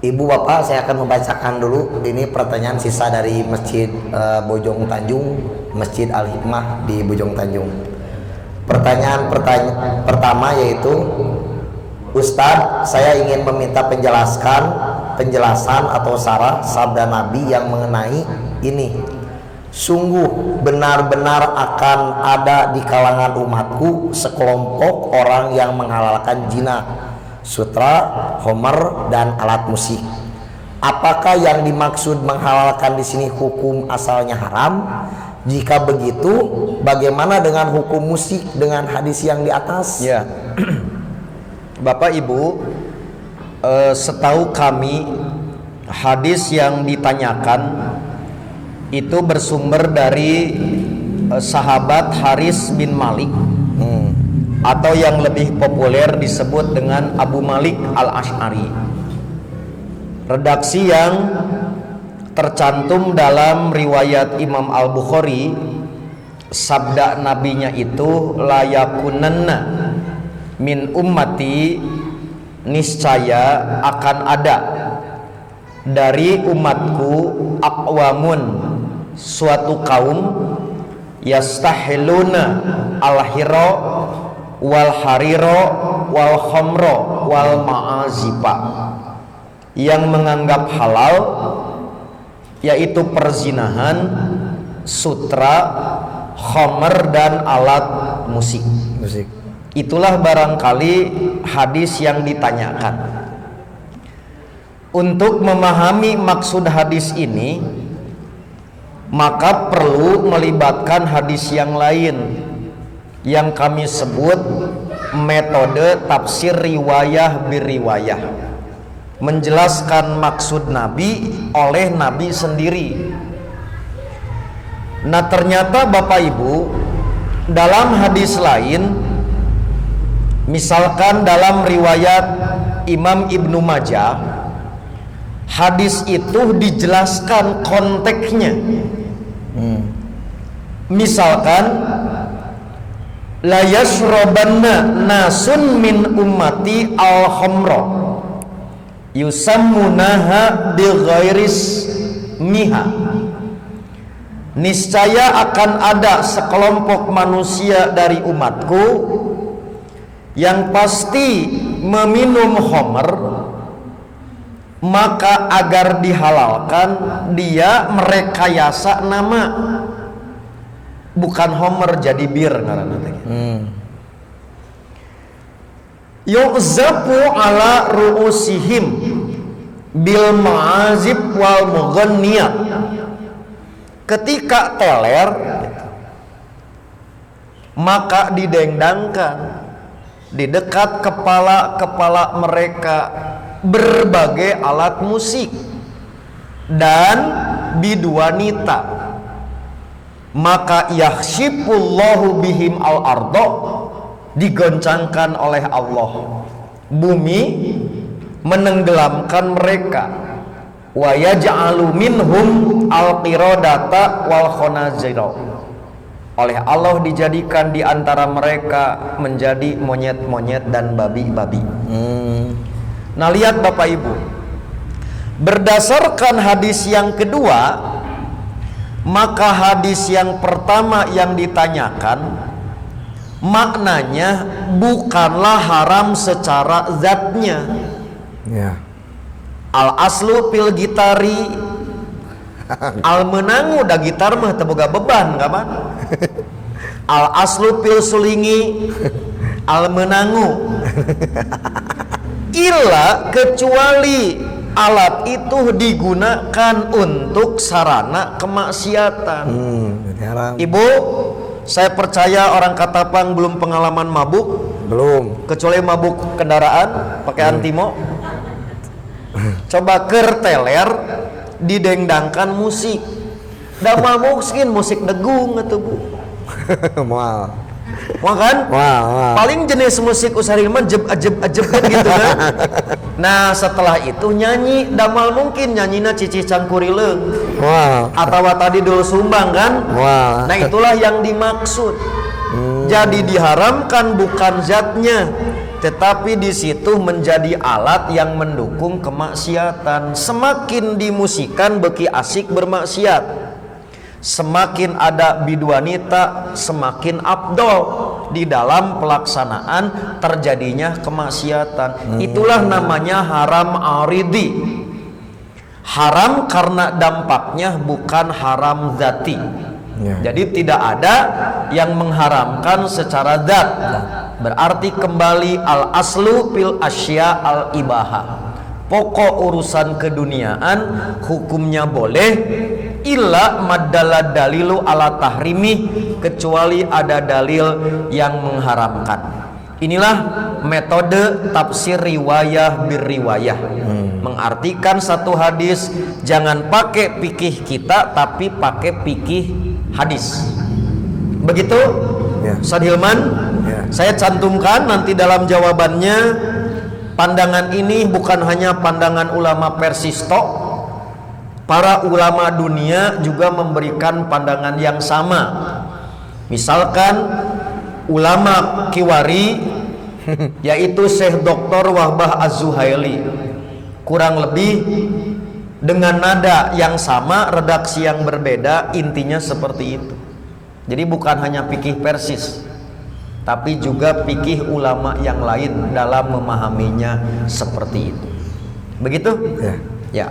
Ibu bapak, saya akan membacakan dulu ini pertanyaan sisa dari Masjid Bojong Tanjung, Masjid Al Hikmah di Bojong Tanjung. Pertanyaan pertama yaitu, Ustadz, saya ingin meminta penjelasan atau sarah sabda Nabi yang mengenai ini. Sungguh benar-benar akan ada di kalangan umatku sekelompok orang yang menghalalkan zina, sutra, homer, dan alat musik. Apakah yang dimaksud menghalalkan di sini hukum asalnya haram? Jika begitu, bagaimana dengan hukum musik dengan hadis yang di atas? Ya, Bapak Ibu, setahu kami hadis yang ditanyakan itu bersumber dari sahabat Haris bin Malik, atau yang lebih populer disebut dengan Abu Malik Al-Asy'ari. Redaksi yang tercantum dalam riwayat Imam Al-Bukhari, sabda nabinya itu, la yakunanna min ummati, niscaya akan ada dari umatku aqwamun, suatu kaum, yastahiluna al-hira wal hariro wal khamro wal ma'azifa, yang menganggap halal yaitu perzinahan, sutra, khamr, dan alat musik. Itulah barangkali hadis yang ditanyakan. Untuk memahami maksud hadis ini, maka perlu melibatkan hadis yang lain yang kami sebut metode tafsir riwayah biriwayah, menjelaskan maksud Nabi oleh Nabi sendiri. Nah, ternyata Bapak Ibu, dalam hadis lain, misalkan dalam riwayat Imam Ibnu Majah, hadis itu dijelaskan konteksnya. Misalkan, la yashrabanna nasun min ummati al-khamra yusammunaha bighairis miha, niscaya akan ada sekelompok manusia dari umatku yang pasti meminum khamr, maka agar dihalalkan dia merekayasa nama, bukan homer jadi bir ngaranna teh. Yu'zafu ala ru'usihim bil ma'azib wal mughanniyat. Ketika teler, maka didendangkan di dekat kepala-kepala mereka berbagai alat musik dan biduanita, maka yakhshifullahu bihim al-ardo, digoncangkan oleh Allah bumi, menenggelamkan mereka, wa yaj'alu minhum al-qiradata wal khonazira, oleh Allah dijadikan di antara mereka menjadi monyet-monyet dan babi-babi. Nah, lihat Bapak Ibu, berdasarkan hadis yang kedua, maka hadis yang pertama yang ditanyakan maknanya bukanlah haram secara zatnya. Al aslu pil gitari, al menangu da gitar mah teu boga beban kapan. Al aslu pil sulingi, al menangu, illa kecuali alat itu digunakan untuk sarana kemaksiatan. Ibu, saya percaya orang Katapang belum pengalaman mabuk, belum, kecuali mabuk kendaraan pakai antimo. Coba kerteler didengdangkan musik, dah mabuk skin musik degung atau bu. Wah kan? Paling jenis musik usari mah ajeb gitu kan. Nah, setelah itu nyanyi, damal mungkin nyanyina Cici Cangkurileung. Atau tadi dulu sumbang kan? Nah, itulah yang dimaksud. Jadi diharamkan bukan zatnya, tetapi di situ menjadi alat yang mendukung kemaksiatan. Semakin dimusikan beki asik bermaksiat. Semakin ada biduanita, semakin abdol di dalam pelaksanaan terjadinya kemaksiatan. Itulah namanya haram aridi. Haram karena dampaknya, bukan haram zati. Jadi tidak ada yang mengharamkan secara zat. Berarti kembali al aslu fil asya al ibaha. Pokok urusan keduniaan hukumnya boleh, illa madalla dalilu ala tahrimi, kecuali ada dalil yang mengharamkan. Inilah metode tafsir riwayah birriwayah. Mengartikan satu hadis jangan pakai fikih kita, tapi pakai fikih hadis. Begitu, Ustaz Hilman. Saya cantumkan nanti dalam jawabannya. Pandangan ini bukan hanya pandangan ulama Persisto, para ulama dunia juga memberikan pandangan yang sama. Misalkan ulama Kiwari, yaitu Syekh Dr. Wahbah Az-Zuhaili, kurang lebih dengan nada yang sama, redaksi yang berbeda, intinya seperti itu. Jadi bukan hanya fikih Persis, tapi juga fikih ulama yang lain dalam memahaminya seperti itu. Begitu? Ya.